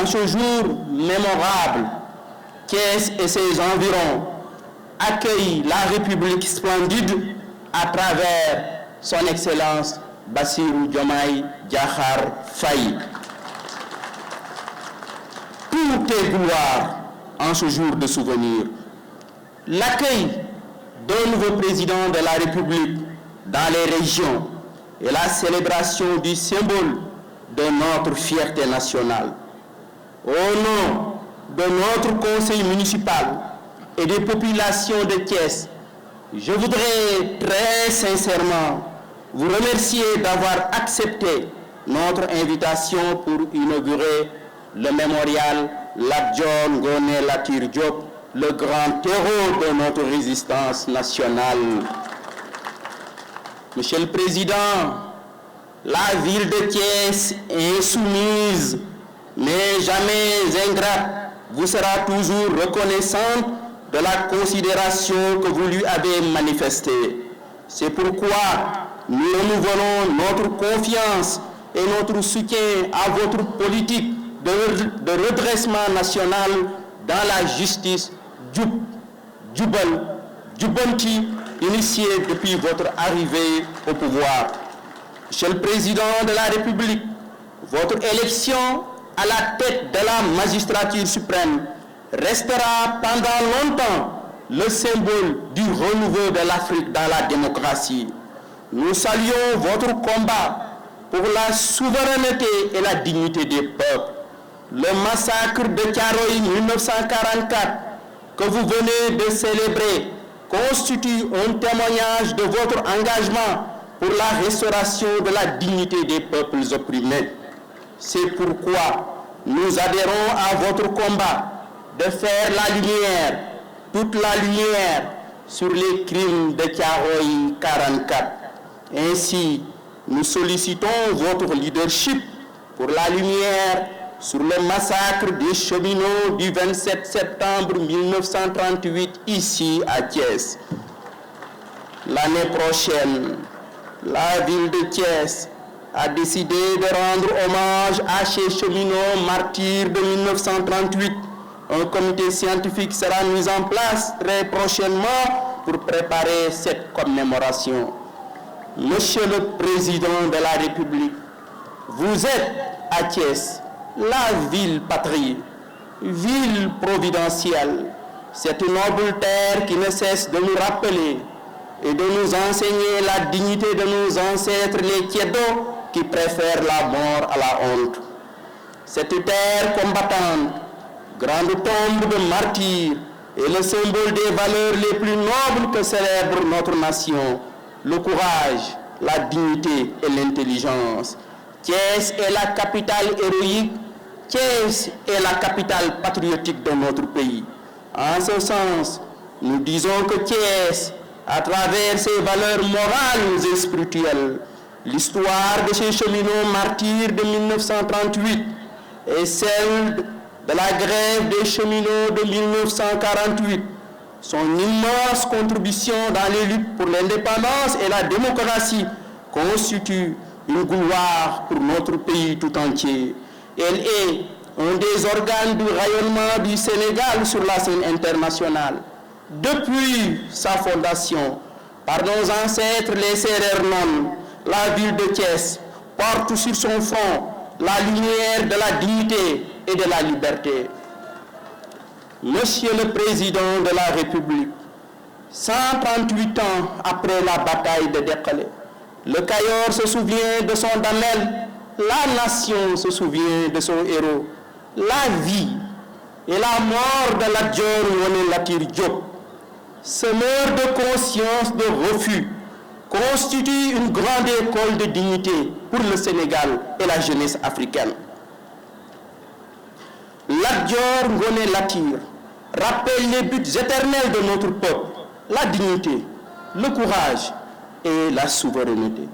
En ce jour mémorable, Thiès et ses environs accueillent la République splendide à travers son Excellence Bassirou Diomaye Diakhar Faye. Tout est gloire en ce jour de souvenir. L'accueil d'un nouveau président de la République dans les régions et la célébration du symbole de notre fierté nationale. Au nom de notre conseil municipal et des populations de Thiès, je voudrais très sincèrement vous remercier d'avoir accepté notre invitation pour inaugurer le mémorial Lat Dior Ngoné Latyr Diop, le grand héros de notre résistance nationale. Monsieur le Président, la ville de Thiès est insoumise, mais jamais ingrate, vous sera toujours reconnaissante de la considération que vous lui avez manifestée. C'est pourquoi nous renouvelons notre confiance et notre soutien à votre politique de redressement national dans la justice Jubanti, initiée depuis votre arrivée au pouvoir. Monsieur le Président de la République, votre élection à la tête de la magistrature suprême restera pendant longtemps le symbole du renouveau de l'Afrique dans la démocratie. Nous saluons votre combat pour la souveraineté et la dignité des peuples. Le massacre de Thiaroye 1944 que vous venez de célébrer constitue un témoignage de votre engagement pour la restauration de la dignité des peuples opprimés. C'est pourquoi nous adhérons à votre combat de faire la lumière, toute la lumière, sur les crimes de Thiaroye 44. Ainsi, nous sollicitons votre leadership pour la lumière sur le massacre des cheminots du 27 septembre 1938 ici à Thiès. L'année prochaine, la ville de Thiès a décidé de rendre hommage à ces cheminots martyrs de 1938. Un comité scientifique sera mis en place très prochainement pour préparer cette commémoration. Monsieur le Président de la République, vous êtes à Thiès, la ville patrie, ville providentielle, cette noble terre qui ne cesse de nous rappeler et de nous enseigner la dignité de nos ancêtres, les Tiédos, qui préfèrent la mort à la honte. Cette terre combattante, grande tombe de martyrs, est le symbole des valeurs les plus nobles que célèbre notre nation, le courage, la dignité et l'intelligence. Thiès est la capitale héroïque, Thiès est la capitale patriotique de notre pays. En ce sens, nous disons que Thiès, à travers ses valeurs morales et spirituelles, l'histoire de ces cheminots martyrs de 1938 et celle de la grève des cheminots de 1948, son immense contribution dans les luttes pour l'indépendance et la démocratie constitue une gloire pour notre pays tout entier. Elle est un des organes du rayonnement du Sénégal sur la scène internationale. Depuis sa fondation, par nos ancêtres les Sérères Nones, la ville de Thiès porte sur son front la lumière de la dignité et de la liberté. Monsieur le Président de la République, 138 ans après la bataille de Dekele, le Cayor se souvient de son Damel, la nation se souvient de son héros. La vie et la mort de Lat Dior Ngoné Latyr Diop, ce meurtre de conscience, de refus, constitue une grande école de dignité pour le Sénégal et la jeunesse africaine. Lat Dior Ngoné Latyr rappelle les buts éternels de notre peuple, la dignité, le courage et la souveraineté.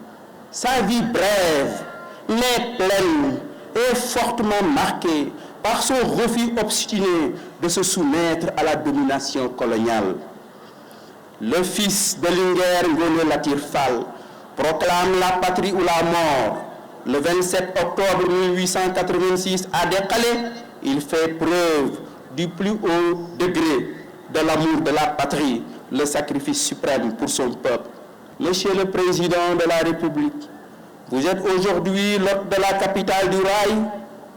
Sa vie brève, mais pleine et fortement marquée par son refus obstiné de se soumettre à la domination coloniale. Le fils de Linguère Ngoné Latyr Fall proclame la patrie ou la mort le 27 octobre 1886 à Dekele il fait preuve du plus haut degré de l'amour de la patrie, le sacrifice suprême pour son peuple. Monsieur le Président de la République, vous êtes aujourd'hui l'hôte de la capitale du rail.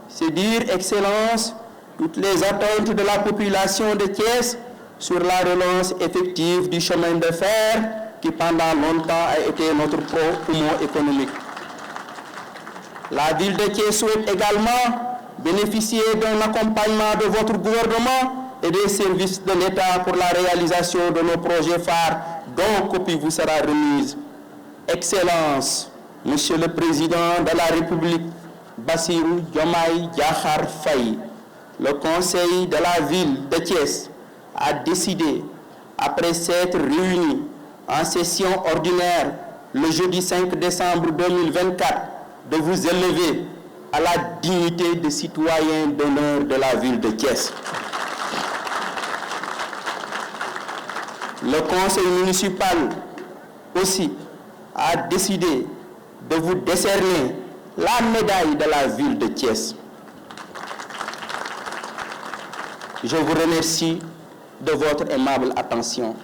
C'est dire, Excellence, toutes les attentes de la population de Thiès sur la relance effective du chemin de fer qui pendant longtemps a été notre poumon économique. La ville de Thiès souhaite également bénéficier d'un accompagnement de votre gouvernement et des services de l'État pour la réalisation de nos projets phares dont copie vous sera remise. Excellence, Monsieur le Président de la République, Bassirou Diomaye Diakhar Faye, le Conseil de la ville de Thiès a décidé, après s'être réuni en session ordinaire le jeudi 5 décembre 2024, de vous élever à la dignité de citoyen d'honneur de la ville de Thiès. Le conseil municipal aussi a décidé de vous décerner la médaille de la ville de Thiès. Je vous remercie de votre aimable attention.